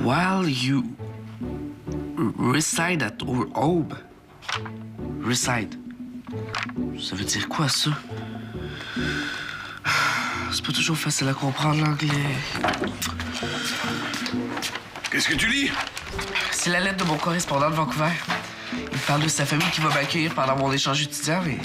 While you reside at home. Reside. Ça veut dire quoi, ça? C'est pas toujours facile à comprendre, l'anglais. Qu'est-ce que tu lis? C'est la lettre de mon correspondant de Vancouver. Il parle de sa famille qui va m'accueillir pendant mon échange étudiant, mais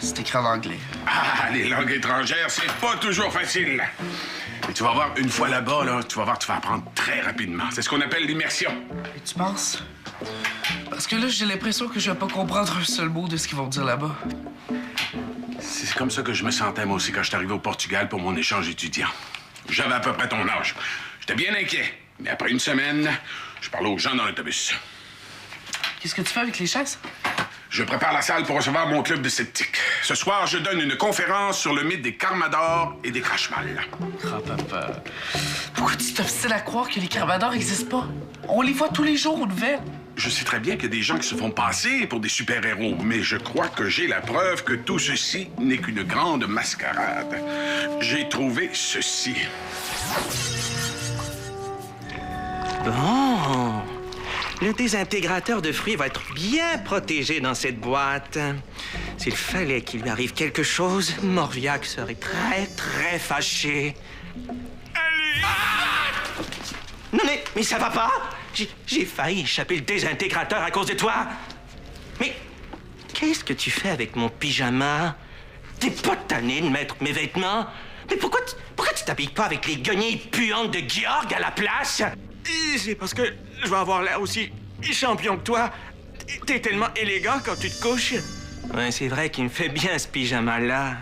c'est écrit en anglais. Ah, les langues étrangères, c'est pas toujours facile. Et tu vas voir, une fois là-bas, là, tu vas voir, tu vas apprendre très rapidement. C'est ce qu'on appelle l'immersion. Et tu penses? Parce que là, j'ai l'impression que je vais pas comprendre un seul mot de ce qu'ils vont me dire là-bas. C'est comme ça que je me sentais, moi aussi, quand je suis arrivé au Portugal pour mon échange étudiant. J'avais à peu près ton âge. J'étais bien inquiet. Mais après une semaine, je parlais aux gens dans l'autobus. Qu'est-ce que tu fais avec les chaises? Je prépare la salle pour recevoir mon club de sceptiques. Ce soir, je donne une conférence sur le mythe des Carmadors et des Crashmal. Grand-papa, pourquoi tu t'obstines à croire que les Carmadors n'existent pas? On les voit tous les jours aux nouvelles. Je sais très bien qu'il y a des gens qui se font passer pour des super-héros, mais je crois que j'ai la preuve que tout ceci n'est qu'une grande mascarade. J'ai trouvé ceci. Bon. Le désintégrateur de fruits va être bien protégé dans cette boîte. S'il fallait qu'il lui arrive quelque chose, Morviac serait très, très fâché. Allez! Ah! Non, mais ça va pas? J'ai failli échapper le désintégrateur à cause de toi. Mais qu'est-ce que tu fais avec mon pyjama? T'es pas tanné de mettre mes vêtements? Mais pourquoi tu t'habilles pas avec les guenilles puantes de Georg à la place? C'est parce que je vais avoir l'air aussi champion que toi. T'es tellement élégant quand tu te couches. Ouais, c'est vrai qu'il me fait bien ce pyjama-là.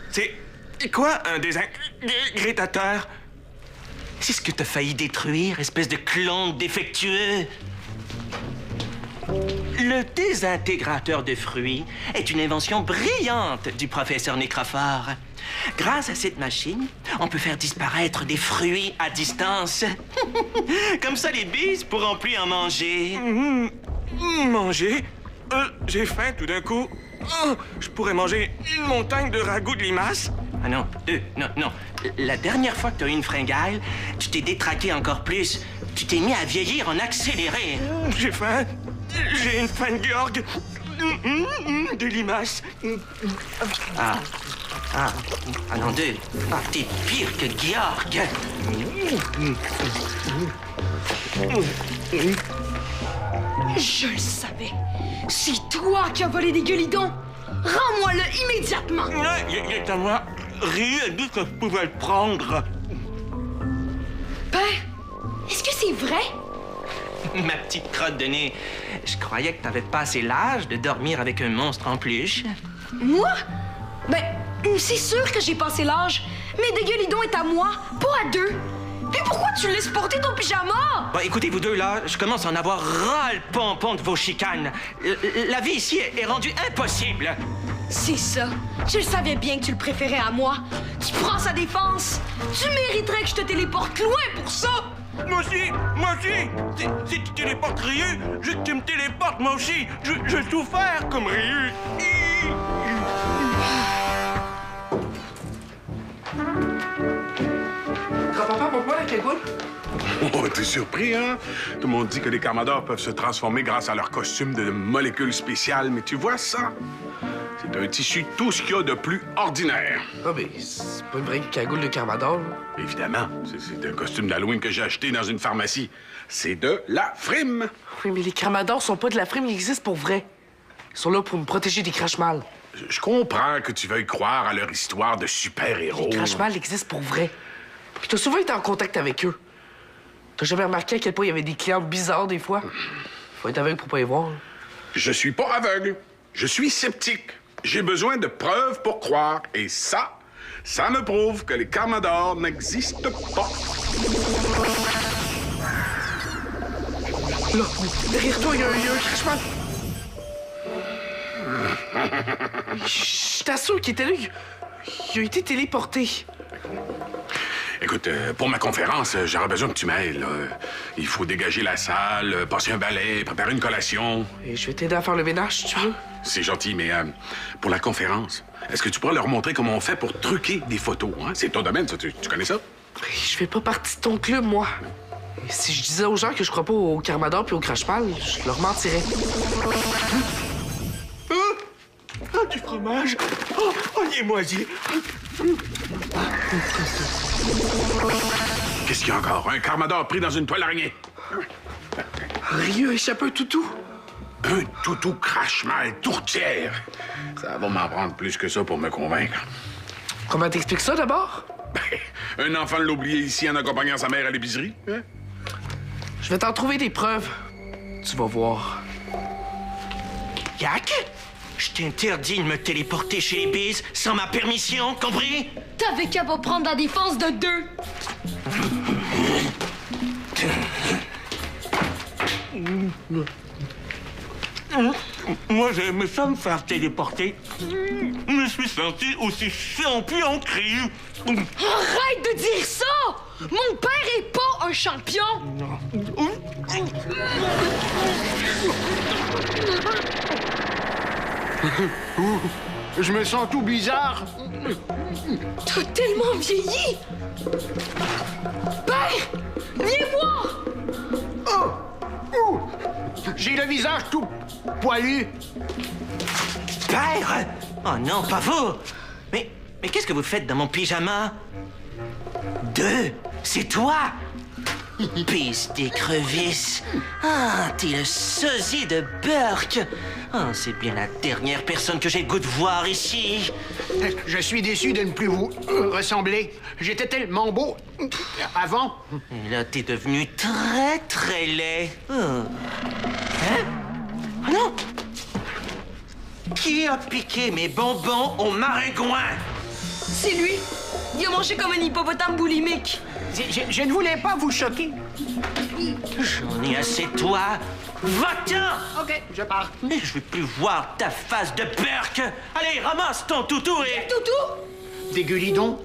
C'est quoi un désintégrateur? C'est ce que t'as failli détruire, espèce de clone défectueux. Le désintégrateur de fruits est une invention brillante du professeur Nécrophore. Grâce à cette machine, on peut faire disparaître des fruits à distance. Comme ça, les bises pourront plus en manger. Manger? J'ai faim tout d'un coup. Je pourrais manger une montagne de ragoût de limaces. Ah non, non. La dernière fois que t'as eu une fringale, tu t'es détraqué encore plus. Tu t'es mis à vieillir en accéléré. J'ai faim. J'ai une faim de Georg. Des limaces. Ah non, deux. Ah, t'es pire que Georg. Je le savais. C'est toi qui as volé des gueulidons. Rends-moi-le immédiatement. Il est à moi. Ryu a dit que je pouvais le prendre. Ben, est-ce que c'est vrai? Ma petite crotte de nez, je croyais que t'avais pas assez l'âge de dormir avec un monstre en peluche. Moi? Ben, c'est sûr que j'ai passé l'âge. Mais Dégueulidon est à moi, pas à deux. Mais pourquoi tu laisses porter ton pyjama? Bon, écoutez, vous deux, là, je commence à en avoir ras le pompon de vos chicanes. La vie ici est rendue impossible. C'est ça. Je le savais bien que tu le préférais à moi. Tu prends sa défense. Tu mériterais que je te téléporte loin pour ça. Moi aussi. Si tu téléportes Ryu, je veux que tu me téléportes moi aussi. Je veux tout faire comme Ryu. Grand-papa, montre-moi la cagoule. Oh, t'es surpris, hein? Tout le monde dit que les Carmadors peuvent se transformer grâce à leur costume de molécules spéciales, mais tu vois ça? C'est un tissu tout ce qu'il y a de plus ordinaire. Ah, mais c'est pas une vraie cagoule de Carmador, là. Évidemment, c'est un costume d'Halloween que j'ai acheté dans une pharmacie. C'est de la frime. Oui, mais les Carmadors sont pas de la frime, ils existent pour vrai. Ils sont là pour me protéger des Crashmal. Je comprends que tu veuilles croire à leur histoire de super-héros. Les Crashmal existent pour vrai. Puis t'as souvent été en contact avec eux. T'as jamais remarqué à quel point il y avait des clients bizarres des fois? Faut être aveugle pour pas les voir, là. Je suis pas aveugle. Je suis sceptique. J'ai besoin de preuves pour croire. Et ça me prouve que les Carmadors n'existent pas. Là, derrière toi, il y a un Crashmal. Je t'assure qu'il était là. Il a été téléporté. Écoute, pour ma conférence, j'aurais besoin que tu m'aides, là. Il faut dégager la salle, passer un balai, préparer une collation. Et je vais t'aider à faire le ménage, si tu veux. C'est gentil, mais pour la conférence, est-ce que tu pourrais leur montrer comment on fait pour truquer des photos, hein? C'est ton domaine, ça. Tu connais ça? Je fais pas partie de ton club, moi. Et si je disais aux gens que je crois pas au Carmador puis au Crash-Mal, je leur mentirais. Ah, du fromage! Oh, il est moisi! Qu'est-ce qu'il y a encore? Un Carmador pris dans une toile araignée. Rieux a échappé un toutou. Un toutou Crash-Mal tourtière. Ça va m'en prendre plus que ça pour me convaincre. Comment t'expliques ça d'abord? Un enfant l'a oublié ici en accompagnant sa mère à l'épicerie. Hein? Je vais t'en trouver des preuves. Tu vas voir. Yak? Je t'interdis de me téléporter chez les bises sans ma permission, compris? T'avais qu'à pas prendre la défense de 2. Moi, j'aimais ça me faire téléporter. Je me suis senti aussi champion que Ryu. Arrête de dire ça! Mon père est pas un champion! Je me sens tout bizarre. T'as tellement vieilli! Père! Viens voir! J'ai le visage tout poilu. Père? Oh non, pas vous! Mais qu'est-ce que vous faites dans mon pyjama? 2, c'est toi! Pisse d'écrevisse! Ah, t'es le sosie de Burke! Ah, c'est bien la dernière personne que j'ai le goût de voir ici! Je suis déçu de ne plus vous ressembler. J'étais tellement beau avant. Et là, t'es devenu très, très laid. Oh. Hein? Ah non! Qui a piqué mes bonbons au maringouin? C'est lui! Il a mangé comme un hippopotame boulimique! Je ne voulais pas vous choquer. J'en ai assez de toi! Va-t'en! OK, je pars. Mais je veux plus voir ta face de Burke! Allez, ramasse ton toutou et... Toutou! Des gueulidons.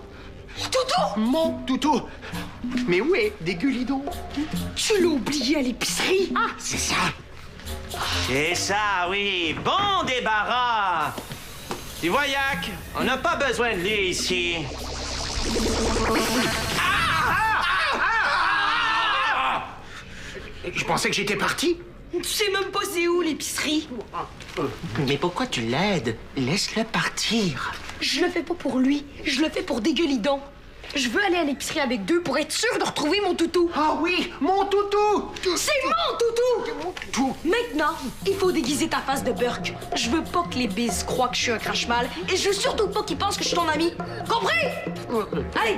Toutou! Mon toutou. Mais où est des gueulidons? Tu l'as oublié à l'épicerie! Ah, c'est ça. C'est ça, oui! Bon débarras! Tu vois, Yak, on n'a pas besoin de lui ici. Je pensais que j'étais parti. Tu sais même pas c'est où l'épicerie! Mais pourquoi tu l'aides? Laisse-le partir. Je le fais pas pour lui, je le fais pour Dégueulidon. Je veux aller à l'épicerie avec 2 pour être sûr de retrouver mon toutou. Ah oui, mon toutou. C'est mon toutou! Mon toutou. Maintenant, il faut déguiser ta face de Burke. Je veux pas que les bises croient que je suis un crache-mal et je veux surtout pas qu'ils pensent que je suis ton ami. Compris? Allez!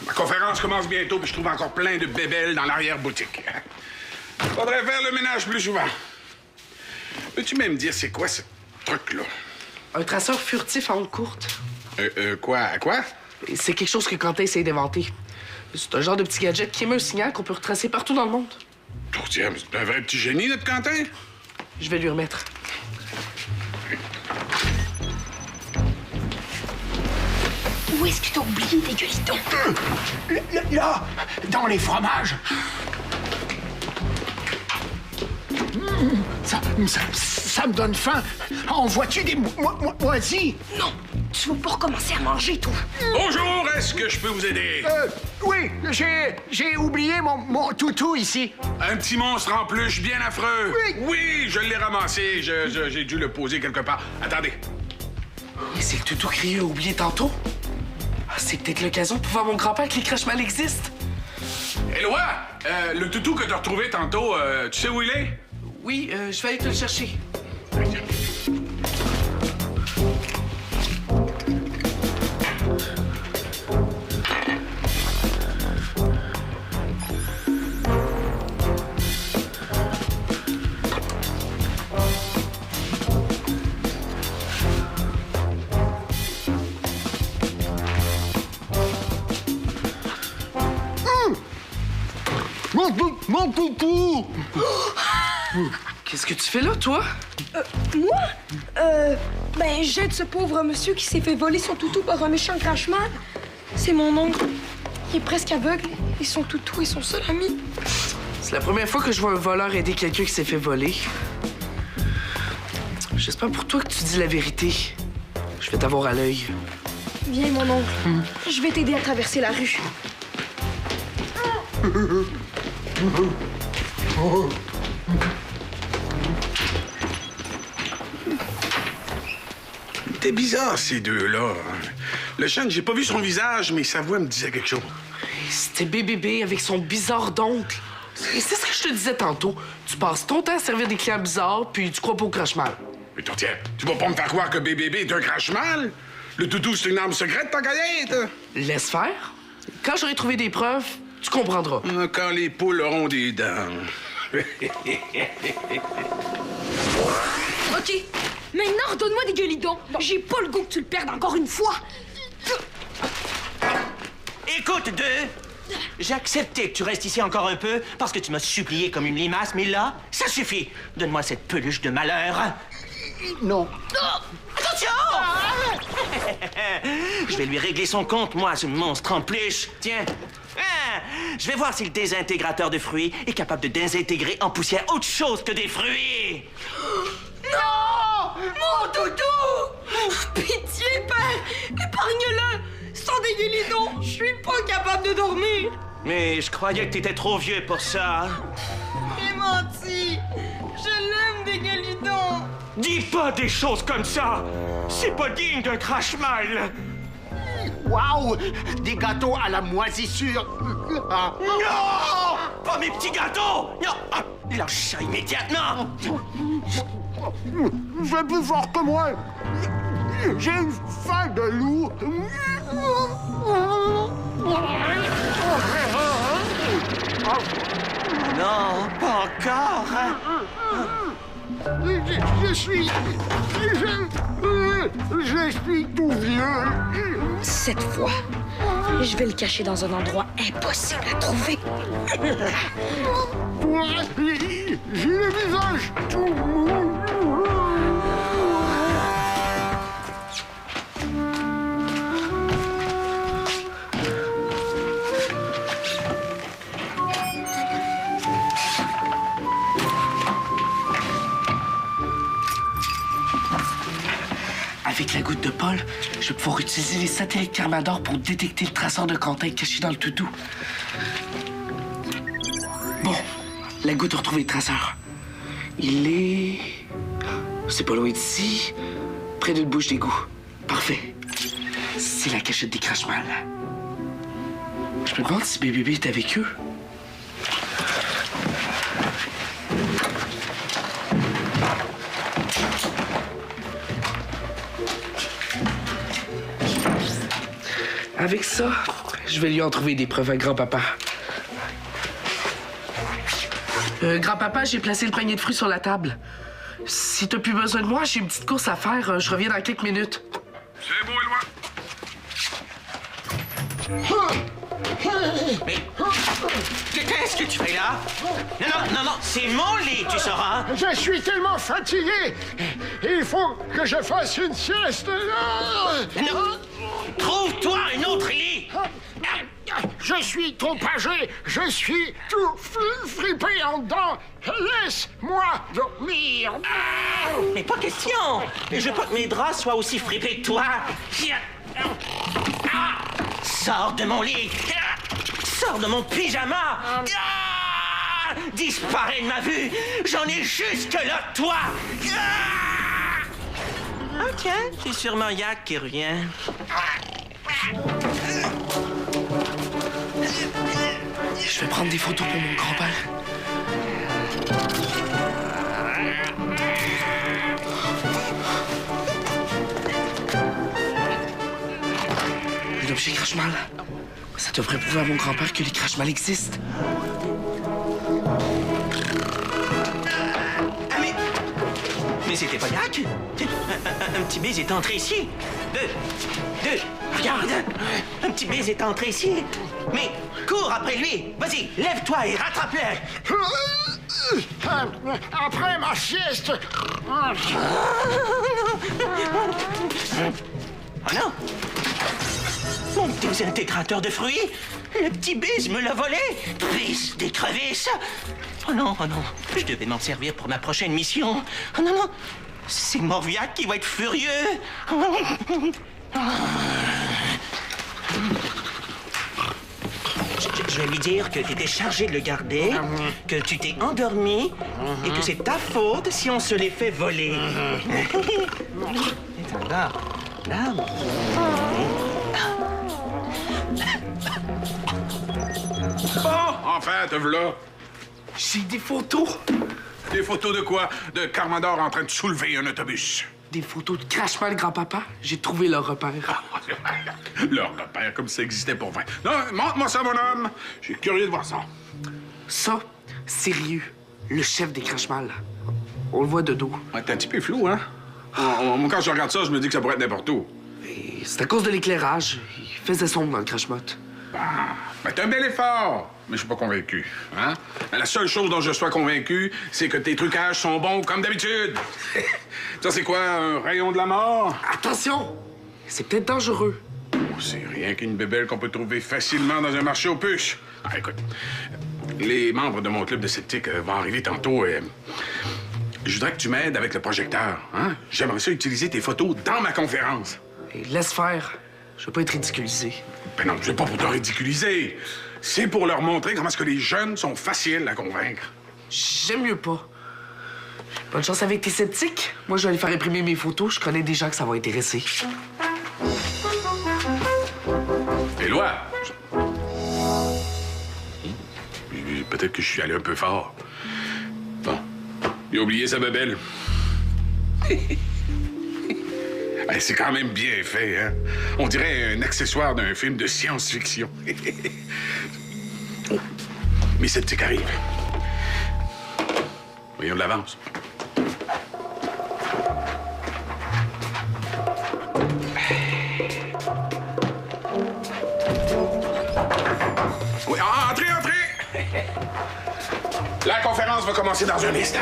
Ma conférence commence bientôt, puis je trouve encore plein de bébelles dans l'arrière-boutique. Faudrait faire le ménage plus souvent. Peux-tu même dire c'est quoi ce truc-là? Un traceur furtif en honte courte. Quoi? C'est quelque chose que Quentin essaie d'inventer. C'est un genre de petit gadget qui émet un signal qu'on peut retracer partout dans le monde. Tourtière, mais c'est un vrai petit génie, notre Quentin. Je vais lui remettre. Où est-ce que t'as oublié Dégueulidon? Là, dans les fromages. Ça me donne faim. En vois-tu des moisis? Non! Tu veux pas recommencer à manger, toi? Bonjour, est-ce que je peux vous aider? Oui, j'ai oublié mon toutou ici. Un petit monstre en peluche bien affreux. Oui. Oui, je l'ai ramassé. J'ai dû le poser quelque part. Attendez. Et c'est le toutou que Rieux a oublié tantôt. Ah, c'est peut-être l'occasion pour voir mon grand-père que les Crash-Mal existent. Éloi, le toutou que t'as retrouvé tantôt, tu sais où il est? Oui, je vais aller te le chercher. Mon toutou! Qu'est-ce que tu fais là, toi? Moi? Ben, j'aide ce pauvre monsieur qui s'est fait voler son toutou par un méchant crash-mal. C'est mon oncle. Il est presque aveugle et son toutou est son seul ami. C'est la première fois que je vois un voleur aider quelqu'un qui s'est fait voler. J'espère pour toi que tu dis la vérité. Je vais t'avoir à l'œil. Viens, mon oncle. Je vais t'aider à traverser la rue. T'es bizarre, ces deux-là. Le chien, j'ai pas vu son visage, mais sa voix me disait quelque chose. C'était BBB avec son bizarre d'oncle. C'est ce que je te disais tantôt. Tu passes ton temps à servir des clients bizarres, puis tu crois pas au crache-mal. Mais toi, tiens, tu vas pas me faire croire que BBB est un crache-mal? Le toutou, c'est une arme secrète, ta galette? Laisse faire. Quand j'aurai trouvé des preuves, tu comprendras. Quand les poules auront des dents. OK. Maintenant, redonne-moi des gueulidons. J'ai pas le goût que tu le perdes encore une fois. Écoute, deux, j'ai accepté que tu restes ici encore un peu parce que tu m'as supplié comme une limace, mais là, ça suffit. Donne-moi cette peluche de malheur. Non. Attention! Je vais lui régler son compte, moi, ce monstre en peluche. Tiens. Je vais voir si le désintégrateur de fruits est capable de désintégrer en poussière autre chose que des fruits. Non! Mon doudou! Pitié, père! Épargne-le! Sans des gueulidons, je suis pas capable de dormir. Mais je croyais que t'étais trop vieux pour ça. J'ai menti. Je l'aime, des gueulidons. Dis pas des choses comme ça! C'est pas digne d'un crache-mal! Waouh! Des gâteaux à la moisissure. Ah. Non! Pas mes petits gâteaux! Non! Ah, lâche ça immédiatement! C'est plus fort que moi. J'ai une faim de loup. Non, pas encore! Je suis tout vieux. Cette fois, je vais le cacher dans un endroit impossible à trouver. J'ai le visage tout mou. Avec la goutte de Paul, je vais pouvoir utiliser les satellites Carmador pour détecter le traceur de contact caché dans le toutou. Bon, la goutte a retrouvé le traceur. Il est... C'est pas loin d'ici, près d'une bouche d'égout. Parfait. C'est la cachette des crache-mal. Je me demande si BBB est avec eux. Avec ça, je vais lui en trouver des preuves à grand-papa. Grand-papa, j'ai placé le panier de fruits sur la table. Si t'as plus besoin de moi, j'ai une petite course à faire. Je reviens dans quelques minutes. C'est beau, Éloi. Mais... Qu'est-ce que tu fais là? Non, c'est mon lit, tu sauras. Je suis tellement fatigué. Il faut que je fasse une sieste. Non. Trouve-toi un autre lit. Je suis trop âgé. Je suis tout fripé en dedans. Laisse-moi dormir. Mais pas question. Je veux pas que mes draps soient aussi fripés que toi. Sors de mon lit. Sors de mon pyjama. Disparais de ma vue. J'en ai jusque-là, toi. Ah, tiens, c'est sûrement Yak qui revient. Je vais prendre des photos pour mon grand-père. Un objet crache-mal. Ça devrait prouver à mon grand-père que les crache-mal existent. Ah, mais c'était pas Yak. Un petit baiser est entré ici. Deux. Regarde. Un petit baiser est entré ici. Mais cours après lui. Vas-y, lève-toi et rattrape-le. Après ma sieste. Oh non! Mon désintégrateur de fruits? Le petit Biz me l'a volé? Biz d'écrevisse! Oh non, je devais m'en servir pour ma prochaine mission. Oh non! C'est Morviac qui va être furieux. Je vais lui dire que tu étais chargé de le garder, que tu t'es endormi et que c'est ta faute si on se les fait voler. Là. Bon, enfin, te voilà. J'ai des photos. Des photos de quoi? De Carmador en train de soulever un autobus. Des photos de Crashmal, grand-papa. J'ai trouvé leur repère. Leur repère, comme ça existait pour vrai. Non, montre-moi ça, mon homme. Je suis curieux de voir ça. Ça, c'est Ryu, le chef des Crashmal. On le voit de dos. Ouais, t'es un petit peu flou, hein? Quand je regarde ça, je me dis que ça pourrait être n'importe où. Et c'est à cause de l'éclairage. Il faisait sombre dans le Crashmot. Ben, t'as un bel effort, mais je suis pas convaincu, hein? La seule chose dont je sois convaincu, c'est que tes trucages sont bons comme d'habitude. Ça, c'est quoi, un rayon de la mort? Attention! C'est peut-être dangereux. C'est rien qu'une bébelle qu'on peut trouver facilement dans un marché aux puces. Ah, écoute, les membres de mon club de sceptiques vont arriver tantôt et... Je voudrais que tu m'aides avec le projecteur, hein? J'aimerais ça utiliser tes photos dans ma conférence. Et laisse faire. Je veux pas être ridiculisé. Ben non, c'est pas pour te ridiculiser. C'est pour leur montrer comment est-ce que les jeunes sont faciles à convaincre. J'aime mieux pas. Bonne chance avec tes sceptiques. Moi, je vais aller faire imprimer mes photos. Je connais des gens que ça va intéresser. Éloi! Peut-être que je suis allé un peu fort. Bon. Il a oublié sa bebelle. Ben, c'est quand même bien fait, hein? On dirait un accessoire d'un film de science-fiction. Oh, mes sceptiques arrivent. Voyons de l'avance. Oui, entrez! La conférence va commencer dans un instant.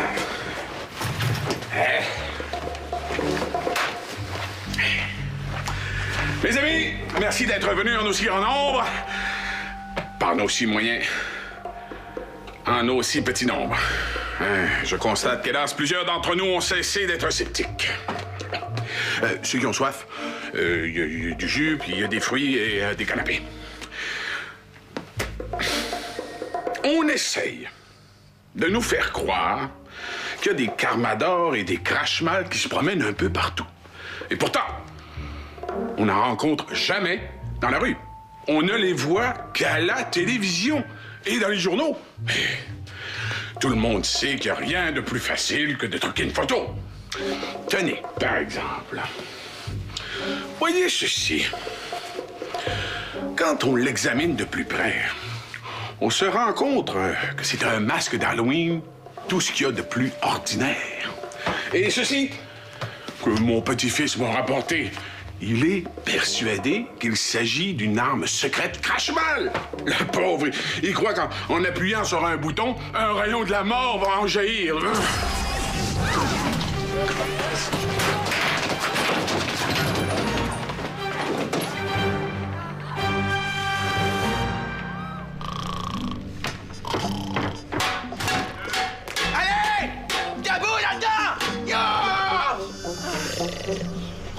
Mes amis, merci d'être venus en aussi grand nombre. Par aussi moyens. En aussi petit nombre. Je constate qu'hélas, plusieurs d'entre nous ont cessé d'être sceptiques. Ceux qui ont soif, il y a du jus, puis il y a des fruits et des canapés. On essaye de nous faire croire qu'il y a des Carmador et des Crashmal qui se promènent un peu partout. Et pourtant, on n'en rencontre jamais dans la rue. On ne les voit qu'à la télévision et dans les journaux. Mais tout le monde sait qu'il n'y a rien de plus facile que de truquer une photo. Tenez, par exemple. Voyez ceci. Quand on l'examine de plus près, on se rend compte que c'est un masque d'Halloween, tout ce qu'il y a de plus ordinaire. Et ceci, que mon petit-fils m'a rapporté, il est persuadé qu'il s'agit d'une arme secrète Crashmal. Le pauvre, il croit qu'en appuyant sur un bouton, un rayon de la mort va en jaillir.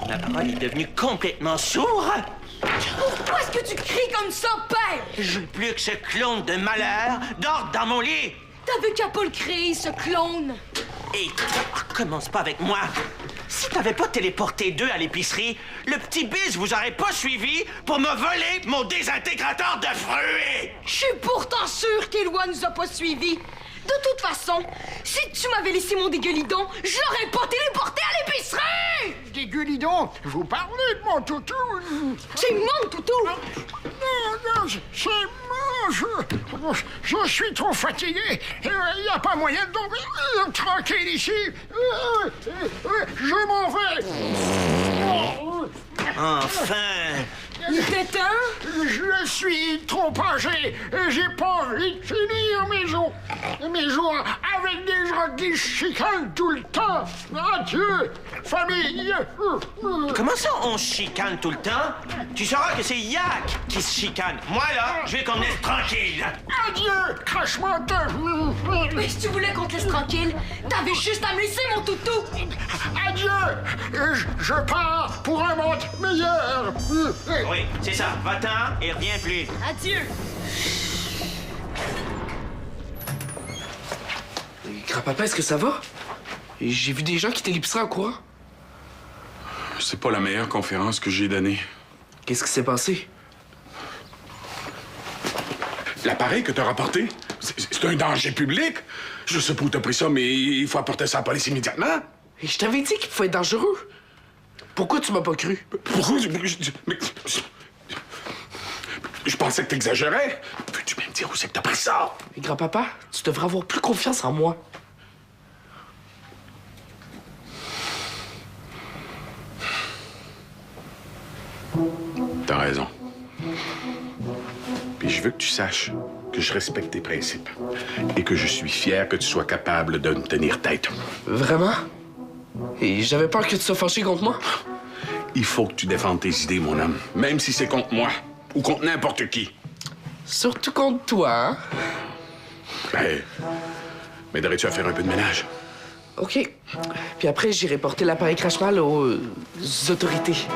La parole est devenue complètement sourde. Pourquoi est-ce que tu cries comme ça, père? Je veux plus que ce clone de malheur dorme dans mon lit. T'avais qu'à pas le créer, ce clone. Et commence pas avec moi. Si t'avais pas téléporté d'eux à l'épicerie, le petit bis vous aurait pas suivi pour me voler mon désintégrateur de fruits. Je suis pourtant sûre qu'Éloi nous a pas suivis. De toute façon, si tu m'avais laissé mon dégueulidon, je l'aurais pas téléporté à l'épicerie! Dégueulidon, vous parlez de mon toutou? C'est mon toutou! Non, c'est moi, je suis trop fatigué. Il n'y a pas moyen de dormir tranquille ici. Je m'en vais. Enfin! Il était temps? Je suis trop âgé. J'ai pas envie de finir mes jours avec des gens frères qui se chicanent tout le temps. Adieu, famille. Comment ça, on se chicane tout le temps? Tu sauras que c'est Yak qui se chicane. Moi, là, je vais qu'on laisse tranquille. Adieu, crache-menteur. Mais si tu voulais qu'on te laisse tranquille, t'avais juste à me laisser, mon toutou! Adieu, je pars pour un monde meilleur. Oui, c'est ça. Va-t'en et reviens plus. Adieu! Grand-papa, est-ce que ça va? J'ai vu des gens qui t'élipseraient en courant. C'est pas la meilleure conférence que j'ai donnée. Qu'est-ce qui s'est passé? L'appareil que t'as rapporté, c'est un danger public. Je sais pas où t'as pris ça, mais il faut apporter ça à la police immédiatement. Et je t'avais dit qu'il pouvait être dangereux. Pourquoi tu m'as pas cru? Pourquoi? Je pensais que t'exagérais. Peux-tu même dire où c'est que t'as pris ça? Et grand-papa, tu devrais avoir plus confiance en moi. T'as raison. Puis je veux que tu saches que je respecte tes principes et que je suis fier que tu sois capable de me tenir tête. Vraiment? Et j'avais peur que tu sois fâché contre moi. Il faut que tu défendes tes idées, mon homme, même si c'est contre moi ou contre n'importe qui. Surtout contre toi, hein? Ben, m'aiderais-tu à faire un peu de ménage? OK. Puis après, j'irai porter l'appareil Crashmal aux autorités.